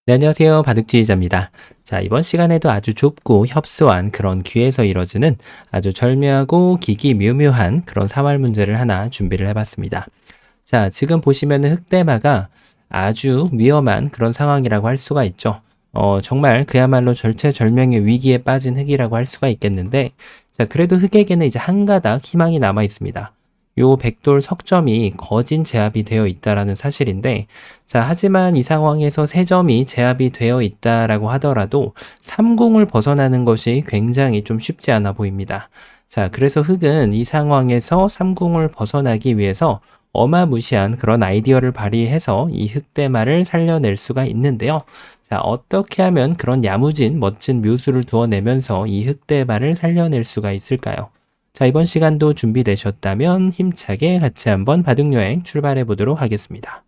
네, 안녕하세요. 바둑지휘자입니다. 자, 이번 시간에도 아주 좁고 협소한 그런 귀에서 이뤄지는 아주 절묘하고 기기 묘묘한 그런 사활 문제를 하나 준비를 해봤습니다. 자, 지금 보시면은 흑대마가 아주 위험한 그런 상황이라고 할 수가 있죠. 정말 그야말로 절체절명의 위기에 빠진 흑이라고 할 수가 있겠는데, 자, 그래도 흑에게는 이제 한 가닥 희망이 남아 있습니다. 요 백돌 석점이 거진 제압이 되어 있다라는 사실인데, 자, 하지만 이 상황에서 세 점이 제압이 되어 있다라고 하더라도 삼궁을 벗어나는 것이 굉장히 좀 쉽지 않아 보입니다. 자, 그래서 흑은 이 상황에서 삼궁을 벗어나기 위해서 어마무시한 그런 아이디어를 발휘해서 이 흑대마를 살려낼 수가 있는데요. 자, 어떻게 하면 그런 야무진 멋진 묘수를 두어내면서 이 흑대마를 살려낼 수가 있을까요? 자, 이번 시간도 준비되셨다면 힘차게 같이 한번 바둑여행 출발해 보도록 하겠습니다.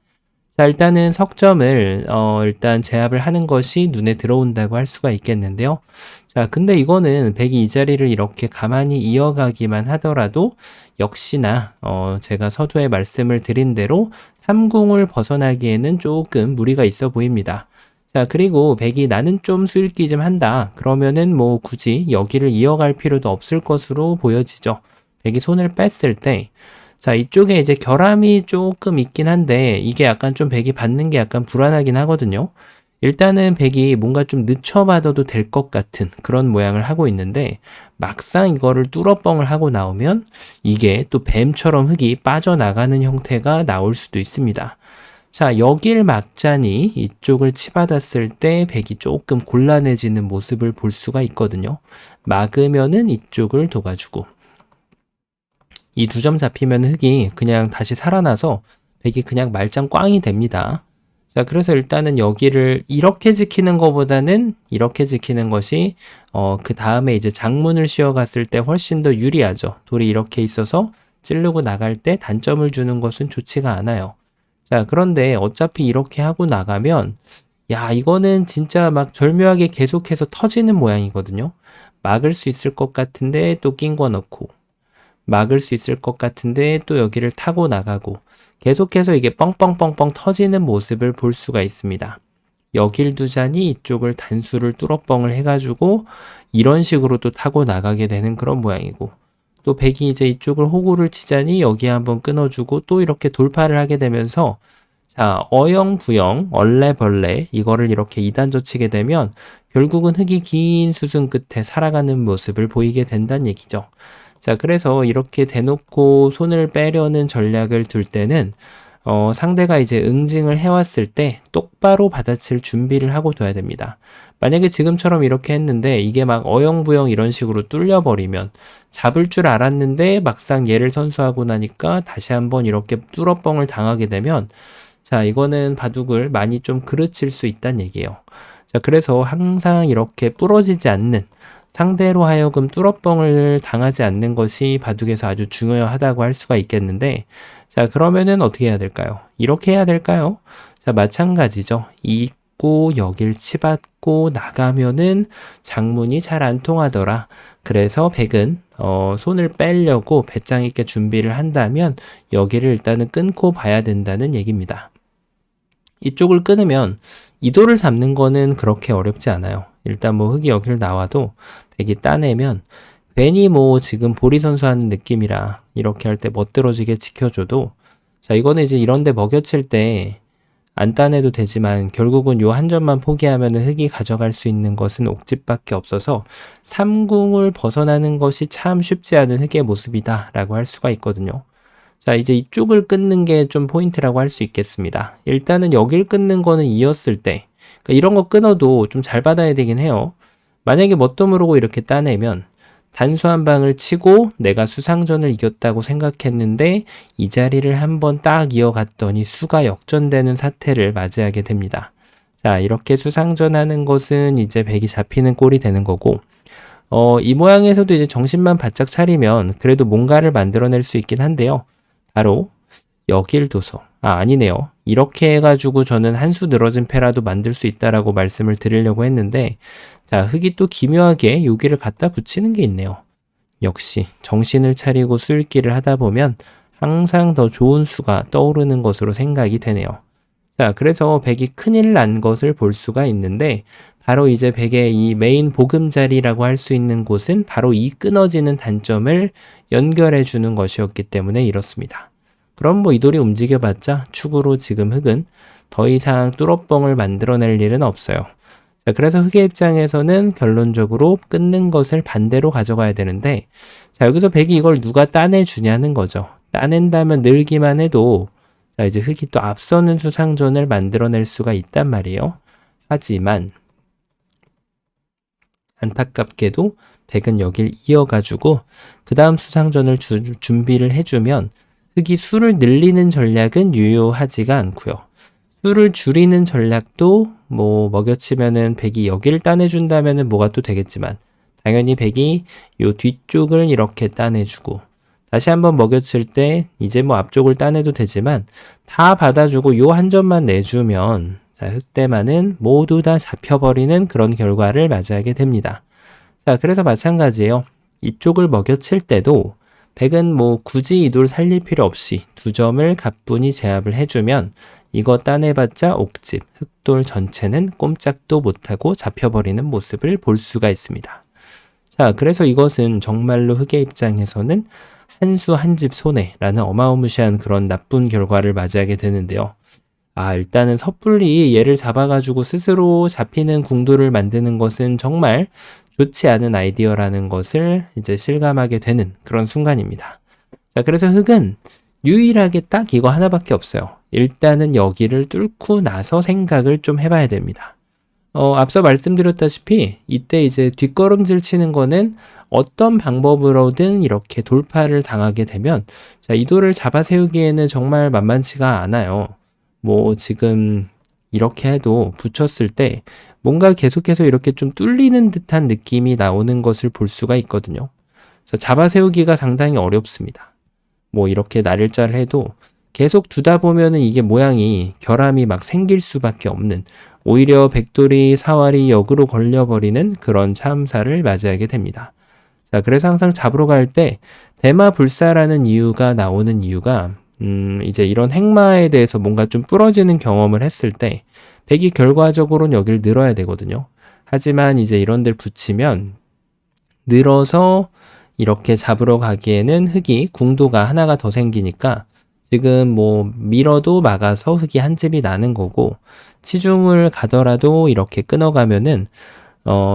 자, 일단은 석점을 일단 제압을 하는 것이 눈에 들어온다고 할 수가 있겠는데요. 자, 근데 이거는 백이 이 자리를 이렇게 가만히 이어가기만 하더라도 역시나 제가 서두에 말씀을 드린 대로 삼궁을 벗어나기에는 조금 무리가 있어 보입니다. 자, 그리고 백이 나는 좀 수읽기 좀 한다. 그러면은 뭐 굳이 여기를 이어갈 필요도 없을 것으로 보여지죠. 백이 손을 뺐을 때 자, 이쪽에 이제 결함이 조금 있긴 한데 이게 약간 좀 백이 받는 게 약간 불안하긴 하거든요. 일단은 백이 뭔가 좀 늦춰받아도 될 것 같은 그런 모양을 하고 있는데 막상 이거를 뚫어뻥을 하고 나오면 이게 또 뱀처럼 흙이 빠져나가는 형태가 나올 수도 있습니다. 자, 여길 막자니 이쪽을 치받았을 때 백이 조금 곤란해지는 모습을 볼 수가 있거든요. 막으면은 이쪽을 도와주고 이 두 점 잡히면 흑이 그냥 다시 살아나서 백이 그냥 말짱 꽝이 됩니다. 자, 그래서 일단은 여기를 이렇게 지키는 것보다는 이렇게 지키는 것이 그 다음에 이제 장문을 씌워갔을 때 훨씬 더 유리하죠. 돌이 이렇게 있어서 찌르고 나갈 때 단점을 주는 것은 좋지가 않아요. 자, 그런데 어차피 이렇게 하고 나가면 야, 이거는 진짜 막 절묘하게 계속해서 터지는 모양이거든요. 막을 수 있을 것 같은데 또 낀 거 넣고 막을 수 있을 것 같은데 또 여기를 타고 나가고 계속해서 이게 뻥뻥뻥뻥 터지는 모습을 볼 수가 있습니다. 여길 두자니 이쪽을 단수를 뚫어뻥을 해가지고 이런 식으로 또 타고 나가게 되는 그런 모양이고 또 백이 이제 이쪽을 호구를 치자니 여기에 한번 끊어주고 또 이렇게 돌파를 하게 되면서 자, 어영부영, 얼레벌레 이거를 이렇게 2단조 치게 되면 결국은 흙이 긴 수순 끝에 살아가는 모습을 보이게 된다는 얘기죠. 자, 그래서 이렇게 대놓고 손을 빼려는 전략을 둘 때는 상대가 이제 응징을 해왔을 때 똑바로 받아칠 준비를 하고 둬야 됩니다. 만약에 지금처럼 이렇게 했는데 이게 막 어영부영 이런 식으로 뚫려버리면 잡을 줄 알았는데 막상 얘를 선수하고 나니까 다시 한번 이렇게 뚫어뻥을 당하게 되면 자, 이거는 바둑을 많이 좀 그르칠 수 있다는 얘기예요. 자, 그래서 항상 이렇게 부러지지 않는 상대로 하여금 뚫어뻥을 당하지 않는 것이 바둑에서 아주 중요하다고 할 수가 있겠는데 자, 그러면은 어떻게 해야 될까요? 이렇게 해야 될까요? 자, 마찬가지죠. 있고 여길 치받고 나가면은 장문이 잘 안 통하더라. 그래서 백은 손을 빼려고 배짱 있게 준비를 한다면 여기를 일단은 끊고 봐야 된다는 얘기입니다. 이쪽을 끊으면 이 돌을 잡는 거는 그렇게 어렵지 않아요. 일단 뭐 흙이 여기를 나와도 백이 따내면 괜히 뭐 지금 보리 선수 하는 느낌이라 이렇게 할 때 멋들어지게 지켜줘도 자, 이거는 이제 이런데 먹여칠 때 안 따내도 되지만 결국은 요 한 점만 포기하면 흙이 가져갈 수 있는 것은 옥집밖에 없어서 삼궁을 벗어나는 것이 참 쉽지 않은 흙의 모습이다 라고 할 수가 있거든요. 자, 이제 이쪽을 끊는 게 좀 포인트라고 할 수 있겠습니다. 일단은 여길 끊는 거는 이었을 때 그러니까 이런 거 끊어도 좀 잘 받아야 되긴 해요. 만약에 뭣도 모르고 이렇게 따내면 단수 한 방을 치고 내가 수상전을 이겼다고 생각했는데 이 자리를 한번 딱 이어갔더니 수가 역전되는 사태를 맞이하게 됩니다. 자, 이렇게 수상전하는 것은 이제 백이 잡히는 꼴이 되는 거고 이 모양에서도 이제 정신만 바짝 차리면 그래도 뭔가를 만들어낼 수 있긴 한데요. 바로 여길 둬서 아니네요. 이렇게 해가지고 저는 한 수 늘어진 패라도 만들 수 있다라고 말씀을 드리려고 했는데 자, 흙이 또 기묘하게 여기를 갖다 붙이는 게 있네요. 역시 정신을 차리고 수읽기를 하다 보면 항상 더 좋은 수가 떠오르는 것으로 생각이 되네요. 자, 그래서 백이 큰일 난 것을 볼 수가 있는데 바로 이제 백의 이 메인 보금자리라고 할 수 있는 곳은 바로 이 끊어지는 단점을 연결해 주는 것이었기 때문에 이렇습니다. 그럼 뭐 이 돌이 움직여봤자 축으로 지금 흑은 더 이상 뚫어뻥을 만들어낼 일은 없어요. 자, 그래서 흑의 입장에서는 결론적으로 끊는 것을 반대로 가져가야 되는데, 자, 여기서 백이 이걸 누가 따내주냐는 거죠. 따낸다면 늘기만 해도, 자, 이제 흑이 또 앞서는 수상전을 만들어낼 수가 있단 말이에요. 하지만, 안타깝게도 백은 여길 이어가지고, 그 다음 수상전을 준비를 해주면, 흑이 수를 늘리는 전략은 유효하지가 않고요. 수를 줄이는 전략도 뭐 먹여치면은 백이 여기를 따내준다면은 뭐가 또 되겠지만 당연히 백이 요 뒤쪽을 이렇게 따내주고 다시 한번 먹여칠 때 이제 뭐 앞쪽을 따내도 되지만 다 받아주고 요 한 점만 내주면 자, 흑대만은 모두 다 잡혀버리는 그런 결과를 맞이하게 됩니다. 자, 그래서 마찬가지예요. 이쪽을 먹여칠 때도 백은 뭐 굳이 이 돌 살릴 필요 없이 두 점을 가뿐히 제압을 해주면 이거 따내봤자 옥집, 흑돌 전체는 꼼짝도 못하고 잡혀버리는 모습을 볼 수가 있습니다. 자, 그래서 이것은 정말로 흑의 입장에서는 한 수 한 집 손해라는 어마어마시한 그런 나쁜 결과를 맞이하게 되는데요. 아, 일단은 섣불리 얘를 잡아가지고 스스로 잡히는 궁돌을 만드는 것은 정말 좋지 않은 아이디어라는 것을 이제 실감하게 되는 그런 순간입니다. 자, 그래서 흑은 유일하게 딱 이거 하나밖에 없어요. 일단은 여기를 뚫고 나서 생각을 좀 해봐야 됩니다. 앞서 말씀드렸다시피 이때 이제 뒷걸음질 치는 거는 어떤 방법으로든 이렇게 돌파를 당하게 되면 자, 이 돌을 잡아 세우기에는 정말 만만치가 않아요. 뭐 지금 이렇게 해도 붙였을 때 뭔가 계속해서 이렇게 좀 뚫리는 듯한 느낌이 나오는 것을 볼 수가 있거든요. 자, 잡아 세우기가 상당히 어렵습니다. 뭐 이렇게 날일자를 해도 계속 두다 보면은 이게 모양이 결함이 막 생길 수밖에 없는 오히려 백돌이 사활이 역으로 걸려버리는 그런 참사를 맞이하게 됩니다. 자, 그래서 항상 잡으러 갈 때 대마불사라는 이유가 나오는 이유가 이제 이런 행마에 대해서 뭔가 좀 부러지는 경험을 했을 때 백이 결과적으로는 여기를 늘어야 되거든요. 하지만 이제 이런 데를 붙이면 늘어서 이렇게 잡으러 가기에는 흑이 궁도가 하나가 더 생기니까 지금 뭐 밀어도 막아서 흑이 한 집이 나는 거고 치중을 가더라도 이렇게 끊어가면은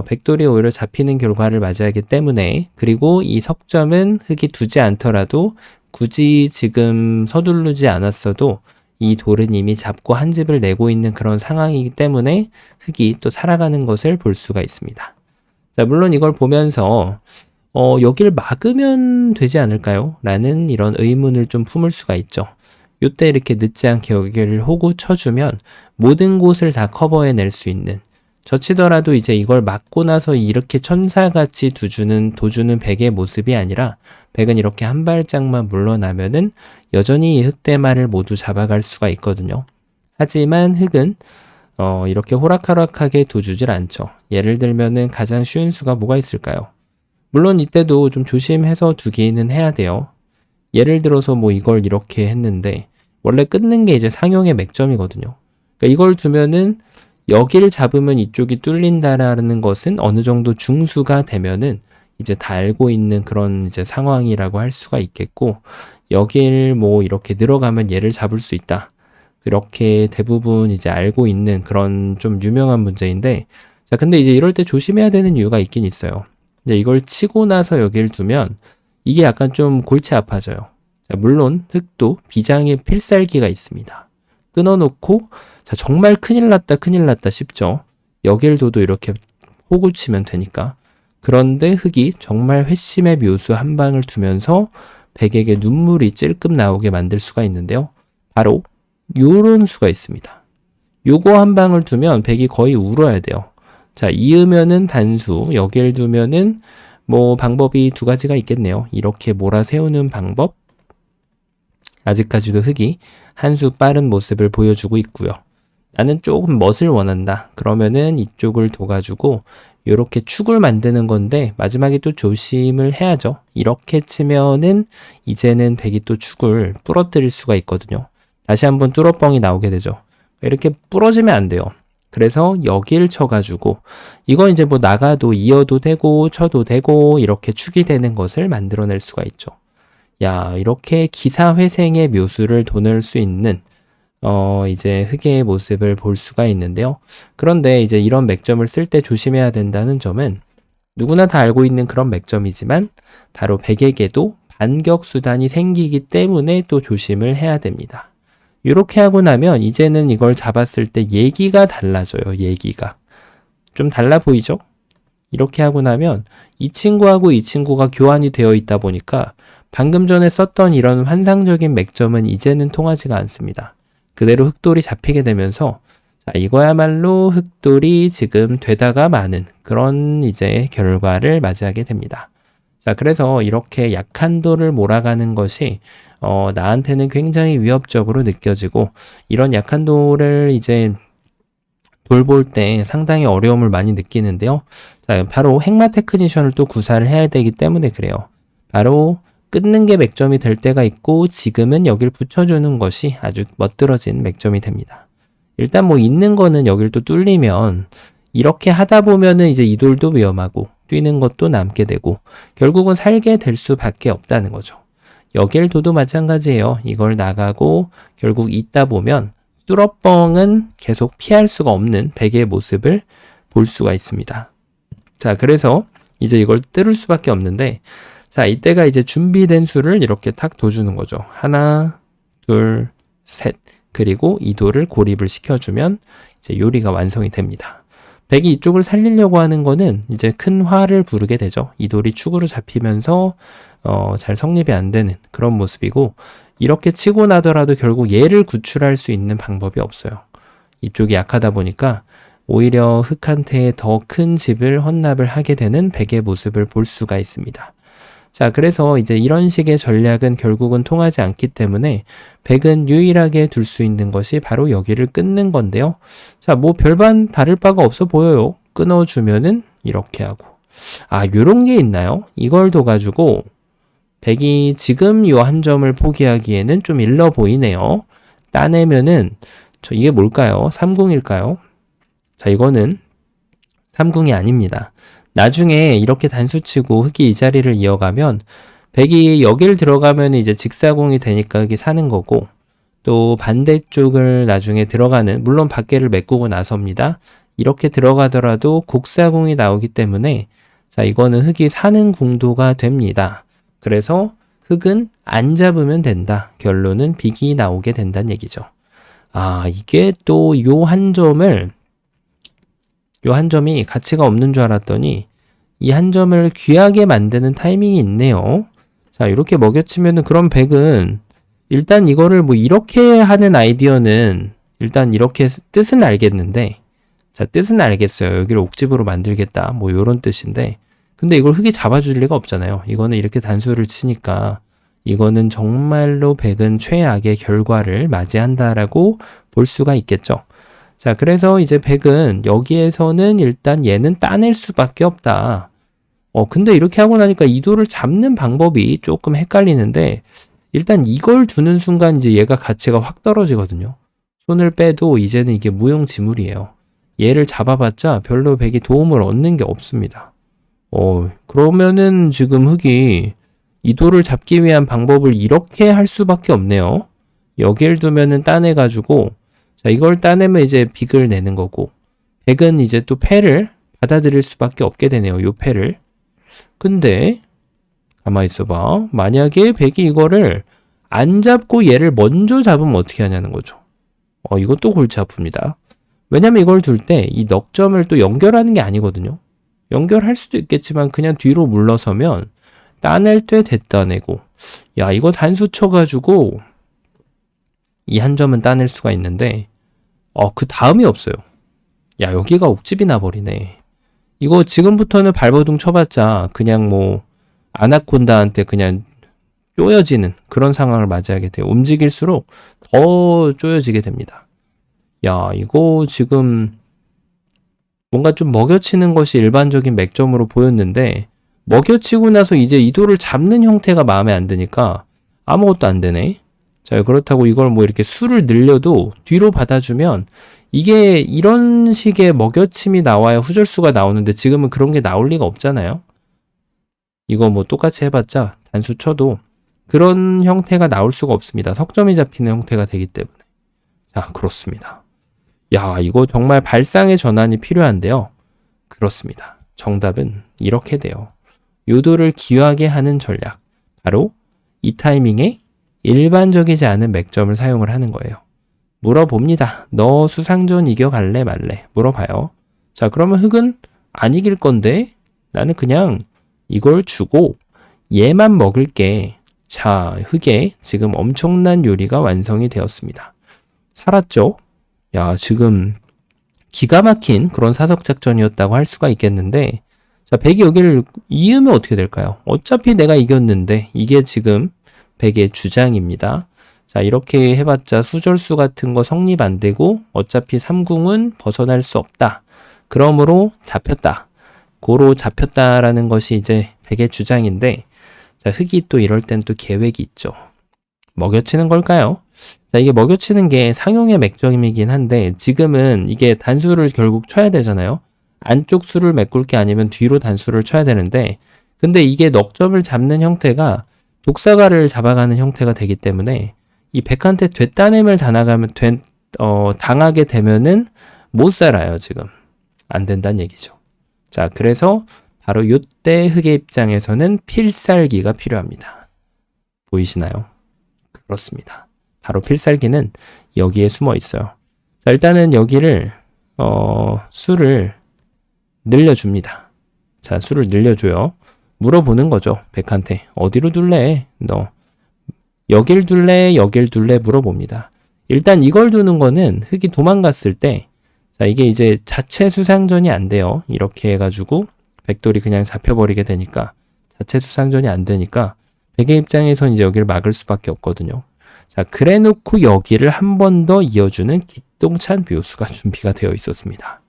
백돌이 오히려 잡히는 결과를 맞이하기 때문에 그리고 이 석점은 흑이 두지 않더라도 굳이 지금 서두르지 않았어도 이 돌은 이미 잡고 한 집을 내고 있는 그런 상황이기 때문에 흑이 또 살아가는 것을 볼 수가 있습니다. 자, 물론 이걸 보면서 여길 막으면 되지 않을까요? 라는 이런 의문을 좀 품을 수가 있죠. 요때 이렇게 늦지 않게 여기를 호구 쳐주면 모든 곳을 다 커버해낼 수 있는 젖히더라도 이제 이걸 막고 나서 이렇게 천사같이 도주는 백의 모습이 아니라 백은 이렇게 한 발짝만 물러나면은 여전히 흑대마를 모두 잡아갈 수가 있거든요. 하지만 흑은 이렇게 호락호락하게 도주질 않죠. 예를 들면은 가장 쉬운 수가 뭐가 있을까요? 물론 이때도 좀 조심해서 두기는 해야 돼요. 예를 들어서 뭐 이걸 이렇게 했는데 원래 끊는 게 이제 상용의 맥점이거든요. 그러니까 이걸 두면은 여기를 잡으면 이쪽이 뚫린다라는 것은 어느 정도 중수가 되면은 이제 다 알고 있는 그런 이제 상황이라고 할 수가 있겠고 여길 뭐 이렇게 들어가면 얘를 잡을 수 있다. 이렇게 대부분 이제 알고 있는 그런 좀 유명한 문제인데 자, 근데 이제 이럴 때 조심해야 되는 이유가 있긴 있어요. 근데 이걸 치고 나서 여기를 두면 이게 약간 좀 골치 아파져요. 자, 물론 흑도 비장의 필살기가 있습니다. 끊어놓고 자, 정말 큰일 났다 싶죠. 여길 둬도 이렇게 호구 치면 되니까. 그런데 흑이 정말 회심의 묘수 한 방을 두면서 백에게 눈물이 찔끔 나오게 만들 수가 있는데요. 바로 요런 수가 있습니다. 요거 한 방을 두면 백이 거의 울어야 돼요. 자, 이으면은 단수, 여길 두면은 뭐 방법이 두 가지가 있겠네요. 이렇게 몰아세우는 방법. 아직까지도 흑이 한 수 빠른 모습을 보여주고 있고요. 나는 조금 멋을 원한다. 그러면은 이쪽을 둬가지고 이렇게 축을 만드는 건데 마지막에 또 조심을 해야죠. 이렇게 치면은 이제는 백이 또 축을 부러뜨릴 수가 있거든요. 다시 한번 뚫어뻥이 나오게 되죠. 이렇게 부러지면 안 돼요. 그래서 여길 쳐가지고 이건 이제 뭐 나가도 이어도 되고 쳐도 되고 이렇게 축이 되는 것을 만들어낼 수가 있죠. 야, 이렇게 기사회생의 묘수를 도낼 수 있는 이제 흑의 모습을 볼 수가 있는데요. 그런데 이제 이런 맥점을 쓸 때 조심해야 된다는 점은 누구나 다 알고 있는 그런 맥점이지만 바로 백에게도 반격 수단이 생기기 때문에 또 조심을 해야 됩니다. 이렇게 하고 나면 이제는 이걸 잡았을 때 얘기가 달라져요. 얘기가. 좀 달라 보이죠? 이렇게 하고 나면 이 친구하고 이 친구가 교환이 되어 있다 보니까 방금 전에 썼던 이런 환상적인 맥점은 이제는 통하지가 않습니다. 그대로 흑돌이 잡히게 되면서 자, 이거야말로 흑돌이 지금 되다가 마는 그런 이제 결과를 맞이하게 됩니다. 자, 그래서 이렇게 약한 돌을 몰아가는 것이 나한테는 굉장히 위협적으로 느껴지고 이런 약한 돌을 이제 돌볼 때 상당히 어려움을 많이 느끼는데요. 자, 바로 핵마 테크니션을 또 구사를 해야 되기 때문에 그래요. 바로 끊는 게 맥점이 될 때가 있고 지금은 여길 붙여주는 것이 아주 멋들어진 맥점이 됩니다. 일단 뭐 있는 거는 여길 또 뚫리면 이렇게 하다 보면은 이제 이 돌도 위험하고 뛰는 것도 남게 되고 결국은 살게 될 수밖에 없다는 거죠. 여길 도도 마찬가지예요. 이걸 나가고 결국 있다 보면 뚫어뻥은 계속 피할 수가 없는 백의 모습을 볼 수가 있습니다. 자, 그래서 이제 이걸 뚫을 수밖에 없는데 자, 이때가 이제 준비된 수를 이렇게 탁 둬주는 거죠. 하나, 둘, 셋. 그리고 이 돌을 고립을 시켜주면 이제 요리가 완성이 됩니다. 백이 이쪽을 살리려고 하는 거는 이제 큰 화를 부르게 되죠. 이 돌이 축으로 잡히면서 잘 성립이 안 되는 그런 모습이고 이렇게 치고 나더라도 결국 얘를 구출할 수 있는 방법이 없어요. 이쪽이 약하다 보니까 오히려 흑한테 더 큰 집을 헌납을 하게 되는 백의 모습을 볼 수가 있습니다. 자, 그래서 이제 이런 식의 전략은 결국은 통하지 않기 때문에 백은 유일하게 둘 수 있는 것이 바로 여기를 끊는 건데요. 자, 뭐 별반 다를 바가 없어 보여요. 끊어주면은 이렇게 하고. 아, 요런 게 있나요? 이걸 둬가지고 백이 지금 요 한 점을 포기하기에는 좀 일러 보이네요. 따내면은 이게 뭘까요? 삼궁일까요? 자, 이거는 삼궁이 아닙니다. 나중에 이렇게 단수치고 흑이 이 자리를 이어가면 백이 여길 들어가면 이제 직사궁이 되니까 흑이 사는 거고 또 반대쪽을 나중에 들어가는 물론 밖에를 메꾸고 나섭니다. 이렇게 들어가더라도 곡사궁이 나오기 때문에 자, 이거는 흑이 사는 궁도가 됩니다. 그래서 흑은 안 잡으면 된다. 결론은 빅이 나오게 된다는 얘기죠. 아, 이게 또 요 한 점이 가치가 없는 줄 알았더니 이 한 점을 귀하게 만드는 타이밍이 있네요. 자, 이렇게 먹여치면은 그럼 백은 일단 이거를 뭐 이렇게 하는 아이디어는 일단 이렇게 뜻은 알겠는데 자, 뜻은 알겠어요. 여기를 옥집으로 만들겠다. 뭐 요런 뜻인데 근데 이걸 흑이 잡아줄 리가 없잖아요. 이거는 이렇게 단수를 치니까 이거는 정말로 백은 최악의 결과를 맞이한다라고 볼 수가 있겠죠. 자, 그래서 이제 백은 여기에서는 일단 얘는 따낼 수밖에 없다. 근데 이렇게 하고 나니까 이 돌을 잡는 방법이 조금 헷갈리는데 일단 이걸 두는 순간 이제 얘가 가치가 확 떨어지거든요. 손을 빼도 이제는 이게 무용지물이에요. 얘를 잡아봤자 별로 백이 도움을 얻는 게 없습니다. 그러면은 지금 흑이 이 돌을 잡기 위한 방법을 이렇게 할 수밖에 없네요. 여기를 두면은 따내가지고 자, 이걸 따내면 이제 빅을 내는 거고 백은 이제 또 패를 받아들일 수밖에 없게 되네요. 요 패를. 근데 가만히 있어봐. 만약에 백이 이거를 안 잡고 얘를 먼저 잡으면 어떻게 하냐는 거죠. 이것도 골치 아픕니다. 왜냐면 이걸 둘 때 이 넉점을 또 연결하는 게 아니거든요. 연결할 수도 있겠지만 그냥 뒤로 물러서면 따낼 때 됐다내고 야, 이거 단수 쳐가지고 이 한 점은 따낼 수가 있는데 그 다음이 없어요. 야, 여기가 옥집이 나버리네. 이거 지금부터는 발버둥 쳐봤자 그냥 뭐 아나콘다한테 그냥 쪼여지는 그런 상황을 맞이하게 돼요. 움직일수록 더 쪼여지게 됩니다. 야, 이거 지금 뭔가 좀 먹여치는 것이 일반적인 맥점으로 보였는데 먹여치고 나서 이제 이 돌을 잡는 형태가 마음에 안 드니까 아무것도 안 되네. 자, 그렇다고 이걸 뭐 이렇게 수를 늘려도 뒤로 받아주면 이게 이런 식의 먹여침이 나와야 후절수가 나오는데 지금은 그런 게 나올 리가 없잖아요. 이거 뭐 똑같이 해봤자 단수 쳐도 그런 형태가 나올 수가 없습니다. 석점이 잡히는 형태가 되기 때문에. 자, 그렇습니다. 야, 이거 정말 발상의 전환이 필요한데요. 그렇습니다. 정답은 이렇게 돼요. 요도를 기하게 하는 전략. 바로 이 타이밍에 일반적이지 않은 맥점을 사용을 하는 거예요. 물어봅니다. 너 수상전 이겨갈래 말래? 물어봐요. 자, 그러면 흑은 안 이길 건데 나는 그냥 이걸 주고 얘만 먹을게. 자, 흑에 지금 엄청난 요리가 완성이 되었습니다. 살았죠? 야, 지금 기가 막힌 그런 사석 작전이었다고 할 수가 있겠는데, 자, 백이 여기를 이으면 어떻게 될까요? 어차피 내가 이겼는데 이게 지금 백의 주장입니다. 자, 이렇게 해봤자 수절수 같은 거 성립 안 되고 어차피 삼궁은 벗어날 수 없다. 그러므로 잡혔다. 고로 잡혔다라는 것이 이제 백의 주장인데, 자, 흑이 또 이럴 땐 또 계획이 있죠. 먹여치는 걸까요? 자, 이게 먹여치는 게 상용의 맥점이긴 한데 지금은 이게 단수를 결국 쳐야 되잖아요. 안쪽 수를 메꿀 게 아니면 뒤로 단수를 쳐야 되는데, 근데 이게 넉점을 잡는 형태가 독사가를 잡아가는 형태가 되기 때문에 이 백한테 되따냄을 당하게 되면은 못 살아요, 지금. 안 된다는 얘기죠. 자, 그래서 바로 요때 흑의 입장에서는 필살기가 필요합니다. 보이시나요? 그렇습니다. 바로 필살기는 여기에 숨어 있어요. 자, 일단은 여기를 수를 늘려줍니다. 자, 수를 늘려줘요. 물어보는 거죠. 백한테. 어디로 둘래? 너 여길 둘래? 여길 둘래? 물어봅니다. 일단 이걸 두는 거는 흑이 도망갔을 때, 자, 이게 이제 자체 수상전이 안 돼요. 이렇게 해가지고 백돌이 그냥 잡혀버리게 되니까 자체 수상전이 안 되니까 백의 입장에선 이제 여기를 막을 수밖에 없거든요. 자, 그래 놓고 여기를 한 번 더 이어주는 기똥찬 묘수가 준비가 되어 있었습니다.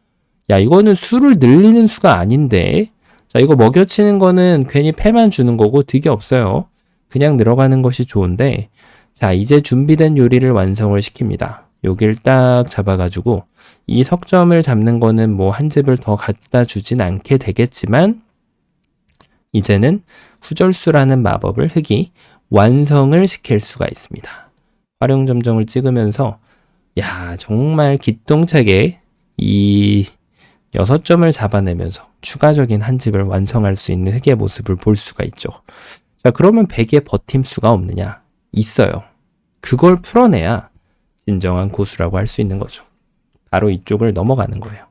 야, 이거는 수를 늘리는 수가 아닌데, 자, 이거 먹여치는 거는 괜히 패만 주는 거고 득이 없어요. 그냥 늘어가는 것이 좋은데, 자, 이제 준비된 요리를 완성을 시킵니다. 여길 딱 잡아가지고 이 석점을 잡는 거는 뭐 한 집을 더 갖다 주진 않게 되겠지만, 이제는 후절수라는 마법을 흑이 완성을 시킬 수가 있습니다. 활용점정을 찍으면서, 야, 정말 기똥차게 이 6점을 잡아내면서 추가적인 한 집을 완성할 수 있는 흑의 모습을 볼 수가 있죠. 자, 그러면 백의 버팀수가 없느냐? 있어요. 그걸 풀어내야 진정한 고수라고 할 수 있는 거죠. 바로 이쪽을 넘어가는 거예요.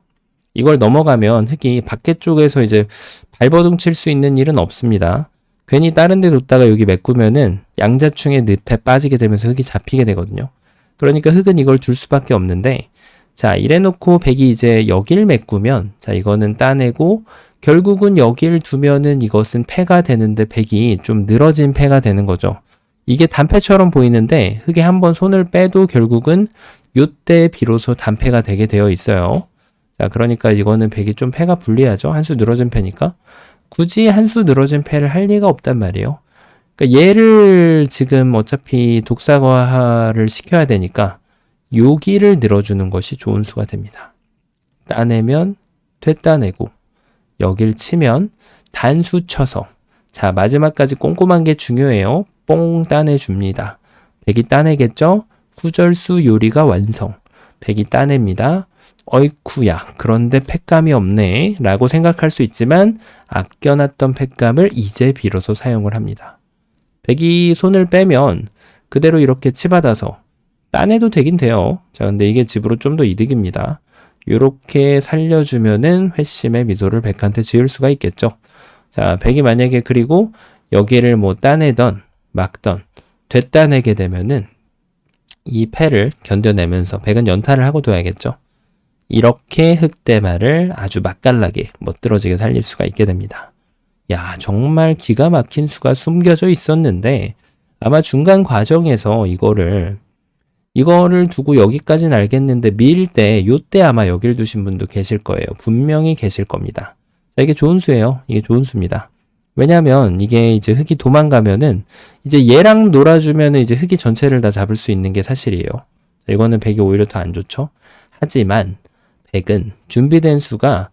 이걸 넘어가면 흑이 밖에 쪽에서 이제 발버둥 칠 수 있는 일은 없습니다. 괜히 다른 데 뒀다가 여기 메꾸면은 양자충의 늪에 빠지게 되면서 흑이 잡히게 되거든요. 그러니까 흑은 이걸 둘 수밖에 없는데, 자, 이래놓고 백이 이제 여길 메꾸면, 자, 이거는 따내고 결국은 여길 두면은 이것은 패가 되는데 백이 좀 늘어진 패가 되는 거죠. 이게 단패처럼 보이는데 흑이 한번 손을 빼도 결국은 요때 비로소 단패가 되게 되어 있어요. 자, 그러니까 이거는 백이 좀 패가 불리하죠. 한 수 늘어진 패니까. 굳이 한 수 늘어진 패를 할 리가 없단 말이에요. 그러니까 얘를 지금 어차피 독사화를 시켜야 되니까 여기를 늘어주는 것이 좋은 수가 됩니다. 따내면 되따내고 여길 치면 단수 쳐서, 자, 마지막까지 꼼꼼한 게 중요해요. 뽕 따내줍니다. 백이 따내겠죠? 후절수 요리가 완성. 백이 따냅니다. 어이쿠야, 그런데 팩감이 없네 라고 생각할 수 있지만 아껴놨던 팩감을 이제 비로소 사용을 합니다. 백이 손을 빼면 그대로 이렇게 치받아서 따내도 되긴 돼요. 자, 근데 이게 집으로 좀 더 이득입니다. 요렇게 살려주면은 회심의 미소를 백한테 지을 수가 있겠죠. 자, 백이 만약에 그리고 여기를 뭐 따내던 막던 되따내게 되면은 이 패를 견뎌내면서 백은 연타를 하고 둬야겠죠. 이렇게 흑대마를 아주 맛깔나게 멋들어지게 살릴 수가 있게 됩니다. 야, 정말 기가 막힌 수가 숨겨져 있었는데 아마 중간 과정에서 이거를 두고 여기까지는 알겠는데 밀 때 요때 아마 여길 두신 분도 계실 거예요. 분명히 계실 겁니다. 자, 이게 좋은 수예요. 이게 좋은 수입니다. 왜냐면 이게 이제 흙이 도망가면은 이제 얘랑 놀아주면은 이제 흙이 전체를 다 잡을 수 있는 게 사실이에요. 이거는 백이 오히려 더 안 좋죠. 하지만 백은 준비된 수가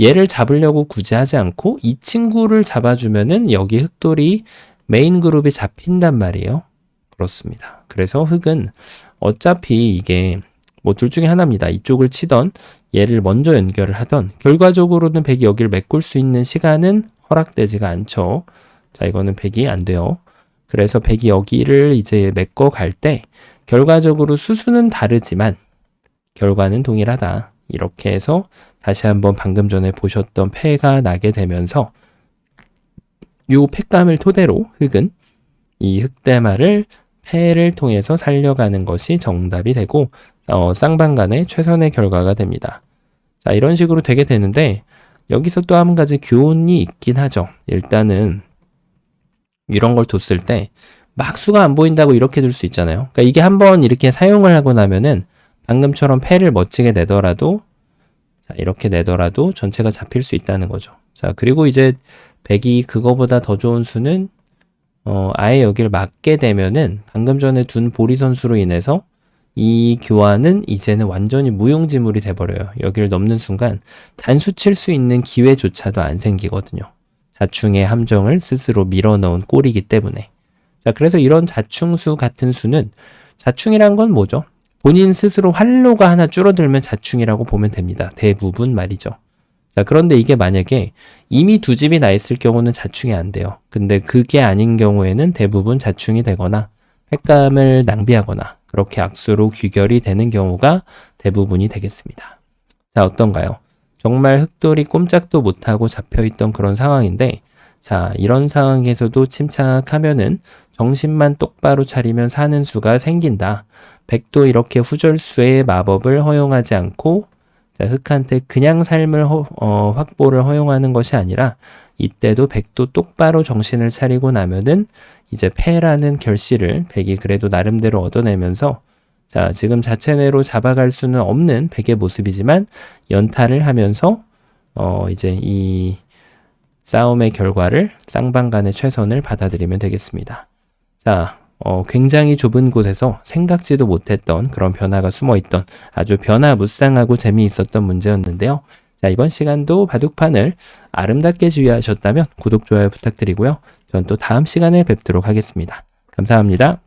얘를 잡으려고 굳이 하지 않고 이 친구를 잡아주면은 여기 흑돌이 메인 그룹이 잡힌단 말이에요. 그렇습니다. 그래서 흑은 어차피 이게 뭐 둘 중에 하나입니다. 이쪽을 치던 얘를 먼저 연결을 하던 결과적으로는 백이 여기를 메꿀 수 있는 시간은 허락되지가 않죠. 자, 이거는 백이 안 돼요. 그래서 백이 여기를 이제 메꿔 갈 때 결과적으로 수수는 다르지만 결과는 동일하다. 이렇게 해서 다시 한번 방금 전에 보셨던 패가 나게 되면서 요 패감을 토대로 흑은 이 흑대마를 패를 통해서 살려가는 것이 정답이 되고 쌍방간의 최선의 결과가 됩니다. 자, 이런 식으로 되게 되는데 여기서 또 한 가지 교훈이 있긴 하죠. 일단은 이런 걸 뒀을 때 막 수가 안 보인다고 이렇게 둘 수 있잖아요. 그러니까 이게 한번 이렇게 사용을 하고 나면은 방금처럼 패를 멋지게 내더라도 자, 이렇게 내더라도 전체가 잡힐 수 있다는 거죠. 자, 그리고 이제 백이 그거보다 더 좋은 수는 아예 여기를 막게 되면은 방금 전에 둔 보리 선수로 인해서 이 교환은 이제는 완전히 무용지물이 돼버려요. 여기를 넘는 순간 단수 칠 수 있는 기회조차도 안 생기거든요. 자충의 함정을 스스로 밀어넣은 꼴이기 때문에. 자, 그래서 이런 자충수 같은 수는 자충이란 건 뭐죠? 본인 스스로 활로가 하나 줄어들면 자충이라고 보면 됩니다. 대부분 말이죠. 자, 그런데 이게 만약에 이미 두 집이 나 있을 경우는 자충이 안 돼요. 근데 그게 아닌 경우에는 대부분 자충이 되거나 횟감을 낭비하거나 그렇게 악수로 귀결이 되는 경우가 대부분이 되겠습니다. 자, 어떤가요? 정말 흑돌이 꼼짝도 못하고 잡혀있던 그런 상황인데 자, 이런 상황에서도 침착하면은 정신만 똑바로 차리면 사는 수가 생긴다. 백도 이렇게 후절수의 마법을 허용하지 않고 자, 흑한테 그냥 삶을 확보를 허용하는 것이 아니라 이때도 백도 똑바로 정신을 차리고 나면은 이제 패라는 결실을 백이 그래도 나름대로 얻어내면서 자, 지금 자체내로 잡아갈 수는 없는 백의 모습이지만 연타를 하면서 이제 이 싸움의 결과를 쌍방간의 최선을 받아들이면 되겠습니다. 자, 굉장히 좁은 곳에서 생각지도 못했던 그런 변화가 숨어있던 아주 변화무쌍하고 재미있었던 문제였는데요. 자, 이번 시간도 바둑판을 아름답게 지휘하셨다면 구독, 좋아요 부탁드리고요. 전 또 다음 시간에 뵙도록 하겠습니다. 감사합니다.